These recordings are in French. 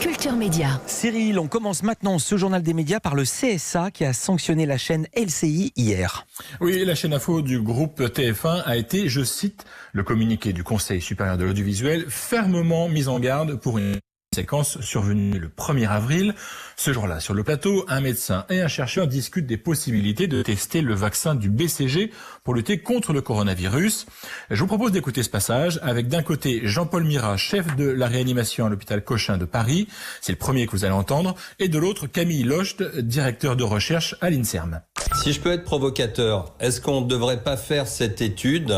Culture Média. Cyril, on commence maintenant ce journal des médias par le CSA qui a sanctionné la chaîne LCI hier. Oui, la chaîne info du groupe TF1 a été, je cite, le communiqué du Conseil supérieur de l'audiovisuel, fermement mis en garde pour une séquence survenue le 1er avril. Ce jour-là, sur le plateau, un médecin et un chercheur discutent des possibilités de tester le vaccin du BCG pour lutter contre le coronavirus. Je vous propose d'écouter ce passage avec d'un côté Jean-Paul Mira, chef de la réanimation à l'hôpital Cochin de Paris, c'est le premier que vous allez entendre, et de l'autre Camille Locht, directeur de recherche à l'INSERM. Si je peux être provocateur, est-ce qu'on ne devrait pas faire cette étude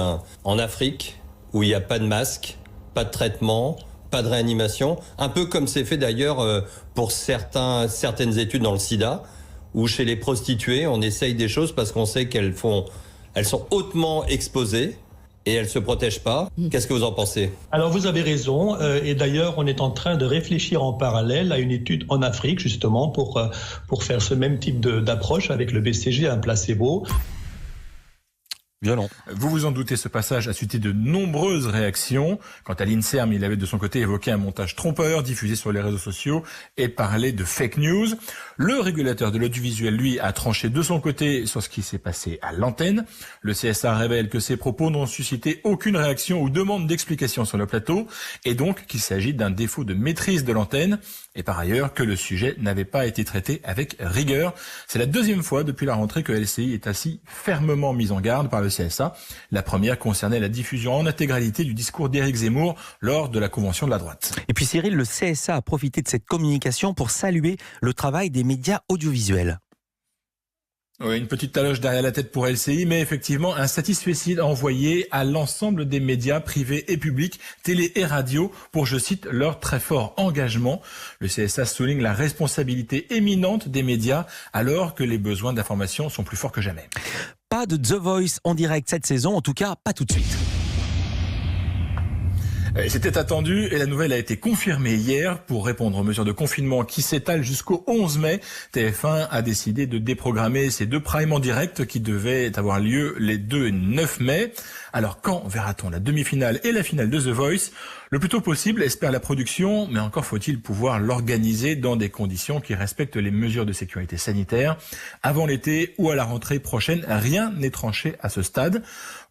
en Afrique où il n'y a pas de masque, pas de traitement, pas de réanimation, un peu comme c'est fait d'ailleurs pour certaines études dans le sida, où chez les prostituées, on essaye des choses parce qu'on sait elles sont hautement exposées et elles se protègent pas. Qu'est-ce que vous en pensez? Alors vous avez raison, et d'ailleurs on est en train de réfléchir en parallèle à une étude en Afrique justement pour faire ce même type d'approche avec le BCG, un placebo. Violent. Vous vous en doutez, ce passage a suscité de nombreuses réactions. Quant à l'INSERM, il avait de son côté évoqué un montage trompeur diffusé sur les réseaux sociaux et parlé de fake news. Le régulateur de l'audiovisuel, lui, a tranché de son côté sur ce qui s'est passé à l'antenne. Le CSA révèle que ses propos n'ont suscité aucune réaction ou demande d'explication sur le plateau et donc qu'il s'agit d'un défaut de maîtrise de l'antenne et par ailleurs que le sujet n'avait pas été traité avec rigueur. C'est la deuxième fois depuis la rentrée que LCI est ainsi fermement mise en garde par le CSA. La première concernait la diffusion en intégralité du discours d'Éric Zemmour lors de la convention de la droite. Et puis Cyril, le CSA a profité de cette communication pour saluer le travail des médias audiovisuels. Oui, une petite taloche derrière la tête pour LCI, mais effectivement un satisfecit envoyé à l'ensemble des médias privés et publics, télé et radio, pour, je cite, leur très fort engagement. Le CSA souligne la responsabilité éminente des médias alors que les besoins d'information sont plus forts que jamais. Pas de The Voice en direct cette saison, en tout cas pas tout de suite. C'était attendu et la nouvelle a été confirmée hier. Pour répondre aux mesures de confinement qui s'étalent jusqu'au 11 mai, TF1 a décidé de déprogrammer ces deux primes en direct qui devaient avoir lieu les 2 et 9 mai. Alors quand verra-t-on la demi-finale et la finale de The Voice? Le plus tôt possible, espère la production, mais encore faut-il pouvoir l'organiser dans des conditions qui respectent les mesures de sécurité sanitaire. Avant l'été ou à la rentrée prochaine, rien n'est tranché à ce stade.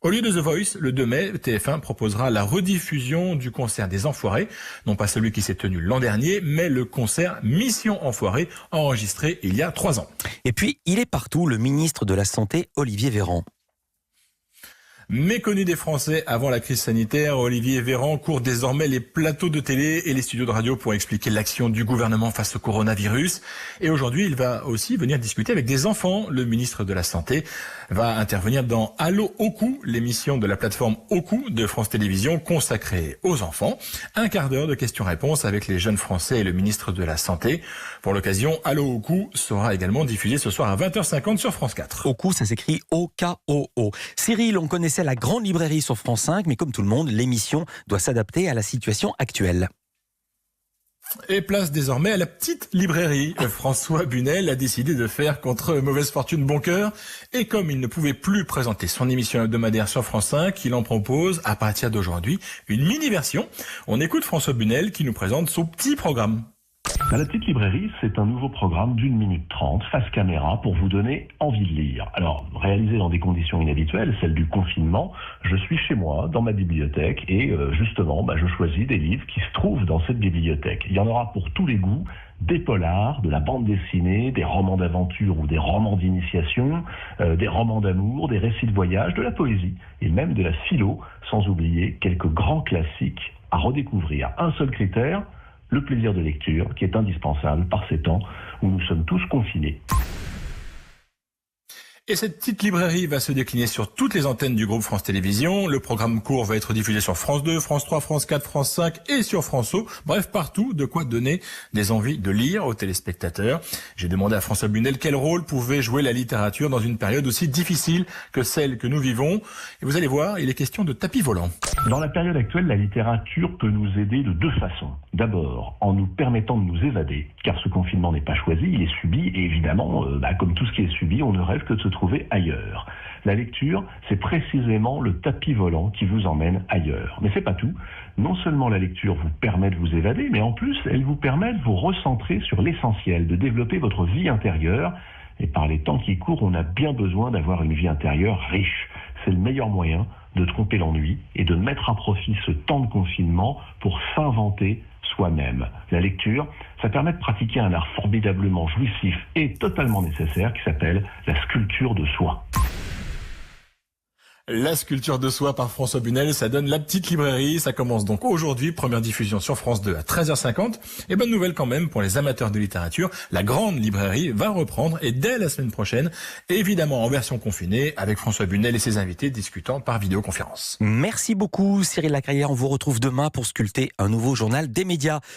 Au lieu de The Voice, le 2 mai, TF1 proposera la rediffusion du concert des Enfoirés, non pas celui qui s'est tenu l'an dernier, mais le concert Mission Enfoirés, enregistré il y a 3 ans. Et puis, il est partout, le ministre de la Santé, Olivier Véran. Méconnu des Français avant la crise sanitaire, Olivier Véran court désormais les plateaux de télé et les studios de radio pour expliquer l'action du gouvernement face au coronavirus. Et aujourd'hui, il va aussi venir discuter avec des enfants. Le ministre de la Santé va intervenir dans Allo Oku, l'émission de la plateforme Oku de France Télévisions consacrée aux enfants. Un quart d'heure de questions-réponses avec les jeunes Français et le ministre de la Santé. Pour l'occasion, Allo Oku sera également diffusé ce soir à 20h50 sur France 4. Oku, ça s'écrit O-K-O-O. Cyril, on connaissait la grande librairie sur France 5, mais comme tout le monde, l'émission doit s'adapter à la situation actuelle. Et place désormais à la petite librairie. François Bunel a décidé de faire contre mauvaise fortune bon cœur. Et comme il ne pouvait plus présenter son émission hebdomadaire sur France 5, il en propose à partir d'aujourd'hui une mini-version. On écoute François Bunel qui nous présente son petit programme. La petite librairie, c'est un nouveau programme d'1 minute 30 face caméra pour vous donner envie de lire. Alors, réalisé dans des conditions inhabituelles, celles du confinement, je suis chez moi, dans ma bibliothèque, et justement, je choisis des livres qui se trouvent dans cette bibliothèque. Il y en aura pour tous les goûts, des polars, de la bande dessinée, des romans d'aventure ou des romans d'initiation, des romans d'amour, des récits de voyage, de la poésie, et même de la philo, sans oublier quelques grands classiques à redécouvrir. Un seul critère, le plaisir de lecture, qui est indispensable par ces temps où nous sommes tous confinés. Et cette petite librairie va se décliner sur toutes les antennes du groupe France Télévisions. Le programme court va être diffusé sur France 2, France 3, France 4, France 5 et sur France O. Bref, partout, de quoi donner des envies de lire aux téléspectateurs. J'ai demandé à François Bunel quel rôle pouvait jouer la littérature dans une période aussi difficile que celle que nous vivons. Et vous allez voir, il est question de tapis volant. Dans la période actuelle, la littérature peut nous aider de deux façons. D'abord, en nous permettant de nous évader, car ce confinement n'est pas choisi, il est subi, et évidemment, comme tout ce qui est subi, on ne rêve que de se trouver ailleurs. La lecture, c'est précisément le tapis volant qui vous emmène ailleurs. Mais c'est pas tout. Non seulement la lecture vous permet de vous évader, mais en plus, elle vous permet de vous recentrer sur l'essentiel, de développer votre vie intérieure. Et par les temps qui courent, on a bien besoin d'avoir une vie intérieure riche. C'est le meilleur moyen de tromper l'ennui et de mettre à profit ce temps de confinement pour s'inventer soi-même. La lecture, ça permet de pratiquer un art formidablement jouissif et totalement nécessaire qui s'appelle la sculpture de soi. La sculpture de soi par François Bunel, ça donne La Petite Librairie. Ça commence donc aujourd'hui, première diffusion sur France 2 à 13h50. Et bonne nouvelle quand même pour les amateurs de littérature, la Grande Librairie va reprendre et dès la semaine prochaine, évidemment en version confinée, avec François Bunel et ses invités discutant par vidéoconférence. Merci beaucoup Cyril Lacarrière, on vous retrouve demain pour sculpter un nouveau journal des médias.